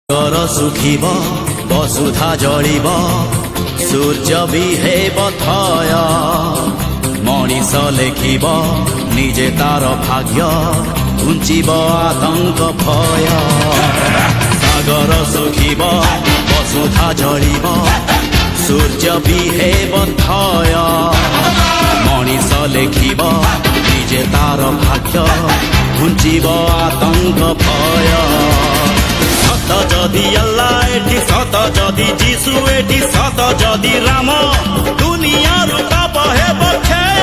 ସାଗର ଶୁଖିବ ବସୁଧା ଜଳିବ ସୂର୍ଯ୍ୟ ବି ହେବ ଥୟ ମଣିଷ ଲେଖିବ ନିଜେ ତାର ଭାଗ୍ୟ ଘୁଞ୍ଚିବ ଆତଙ୍କ ଭୟ ସାଗର ଶୁଖିବ ବସୁଧା ଜଳିବ ସୂର୍ଯ୍ୟ ବି ହେବ ଥୟ ମଣିଷ ଲେଖିବ ନିଜେ ତାର ଭାଗ୍ୟ ଘୁଞ୍ଚିବ ଆତଙ୍କ ଭୟ সত যদি আল্লাহ এটি সত যদি যিশু এটি সত যদি রাম দুনিয়ার পাপ হেব ক্ষয়